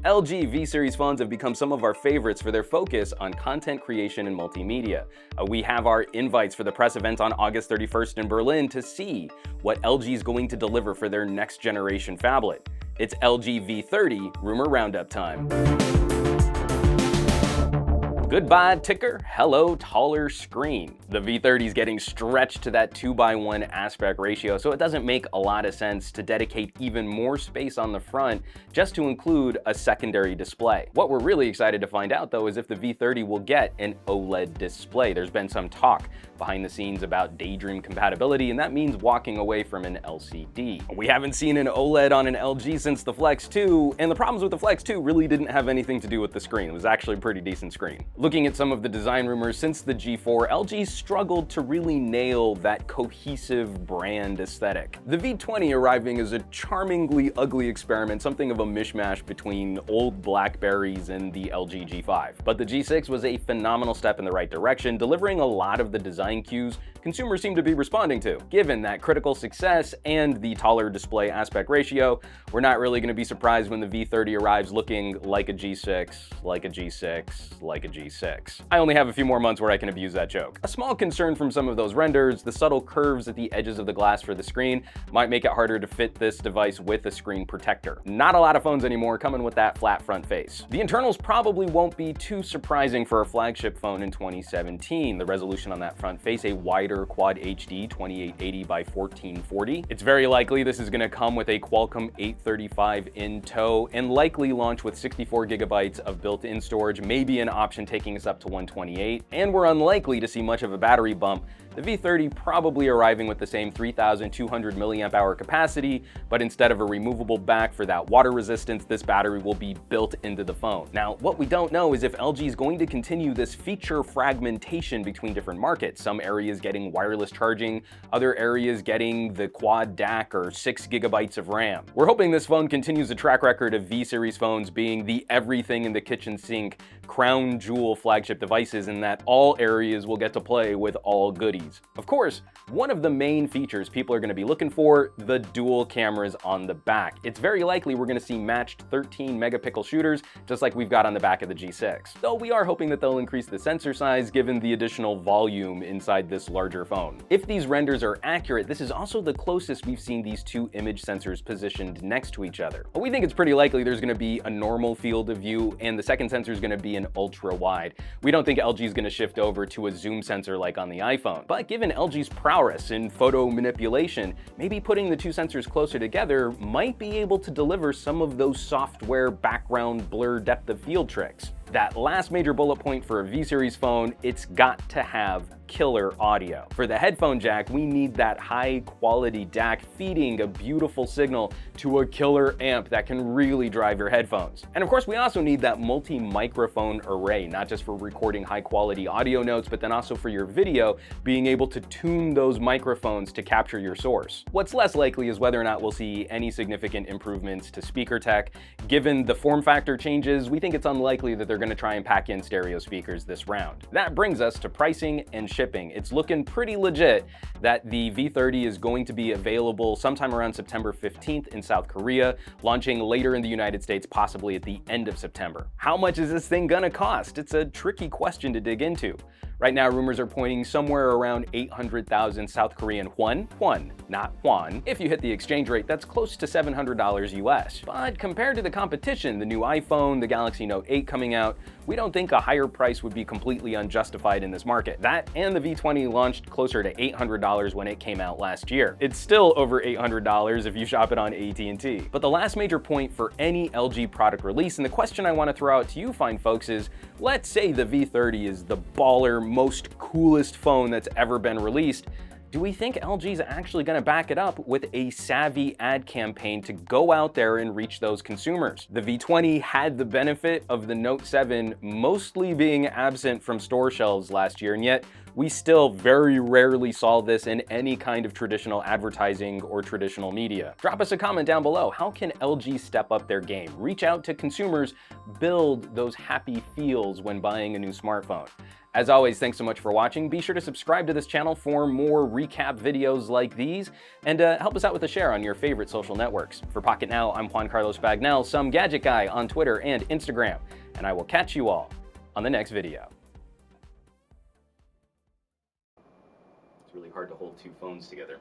LG V series phones have become some of our favorites for their focus on content creation and multimedia. We have our invites for the press event on August 31st in Berlin to see what LG is going to deliver for their next generation phablet. It's LG V30 rumor roundup time. Goodbye ticker, hello taller screen. The V30 is getting stretched to that 2:1 aspect ratio, so it doesn't make a lot of sense to dedicate even more space on the front just to include a secondary display. What we're really excited to find out though is if the V30 will get an OLED display. There's been some talk behind the scenes about Daydream compatibility, and that means walking away from an LCD. We haven't seen an OLED on an LG since the Flex 2, and the problems with the Flex 2 really didn't have anything to do with the screen. It was actually a pretty decent screen. Looking at some of the design rumors since the G4, LG struggled to really nail that cohesive brand aesthetic. The V20 arriving is a charmingly ugly experiment, something of a mishmash between old Blackberries and the LG G5. But the G6 was a phenomenal step in the right direction, delivering a lot of the design cues consumers seem to be responding to. Given that critical success and the taller display aspect ratio, we're not really going to be surprised when the V30 arrives looking like a G6, like a G6, like a G6. I only have a few more months where I can abuse that joke. A small concern from some of those renders, the subtle curves at the edges of the glass for the screen might make it harder to fit this device with a screen protector. Not a lot of phones anymore coming with that flat front face. The internals probably won't be too surprising for a flagship phone in 2017. The resolution on that front face, a wider Quad HD 2880 by 1440. It's very likely this is going to come with a Qualcomm 835 in tow and likely launch with 64 gigabytes of built-in storage, maybe an option taking us up to 128, and we're unlikely to see much of a battery bump. The V30 probably arriving with the same 3,200 milliamp hour capacity, but instead of a removable back for that water resistance, this battery will be built into the phone. Now, what we don't know is if LG is going to continue this feature fragmentation between different markets, some areas getting wireless charging, other areas getting the quad DAC or 6 gigabytes of RAM. We're hoping this phone continues the track record of V-series phones being the everything in the kitchen sink, crown jewel flagship devices, and that all areas will get to play with all goodies. Of course, one of the main features people are going to be looking for, the dual cameras on the back. It's very likely we're going to see matched 13 megapixel shooters, just like we've got on the back of the G6. Though we are hoping that they'll increase the sensor size given the additional volume inside this larger phone. If these renders are accurate, this is also the closest we've seen these two image sensors positioned next to each other. But we think it's pretty likely there's going to be a normal field of view and the second sensor is going to be an ultra wide. We don't think LG is going to shift over to a zoom sensor like on the iPhone. But given LG's prowess in photo manipulation, maybe putting the two sensors closer together might be able to deliver some of those software background blur depth of field tricks. That last major bullet point for a V-series phone, it's got to have killer audio. For the headphone jack, we need that high quality DAC feeding a beautiful signal to a killer amp that can really drive your headphones. And of course, we also need that multi-microphone array, not just for recording high quality audio notes, but then also for your video, being able to tune those microphones to capture your source. What's less likely is whether or not we'll see any significant improvements to speaker tech. Given the form factor changes, we think it's unlikely that they're going to try and pack in stereo speakers this round. That brings us to pricing and shipping. It's looking pretty legit that the V30 is going to be available sometime around September 15th in South Korea, launching later in the United States, possibly at the end of September. How much is this thing gonna cost? It's a tricky question to dig into. Right now, rumors are pointing somewhere around 800,000 South Korean won, not Juan. If you hit the exchange rate, that's close to $700 US. But compared to the competition, the new iPhone, the Galaxy Note 8 coming out, we don't think a higher price would be completely unjustified in this market. That and the V20 launched closer to $800 when it came out last year. It's still over $800 if you shop it on AT&T. But the last major point for any LG product release, and the question I want to throw out to you fine folks is, let's say the V30 is the baller, most coolest phone that's ever been released. Do we think LG is actually going to back it up with a savvy ad campaign to go out there and reach those consumers? The V20 had the benefit of the Note 7 mostly being absent from store shelves last year, and yet we still very rarely saw this in any kind of traditional advertising or traditional media. Drop us a comment down below. How can LG step up their game, reach out to consumers, build those happy feels when buying a new smartphone? As always, thanks so much for watching. Be sure to subscribe to this channel for more recap videos like these, and help us out with a share on your favorite social networks. For Pocketnow, I'm Juan Carlos Bagnell, some gadget guy on Twitter and Instagram, and I will catch you all on the next video. It's really hard to hold two phones together.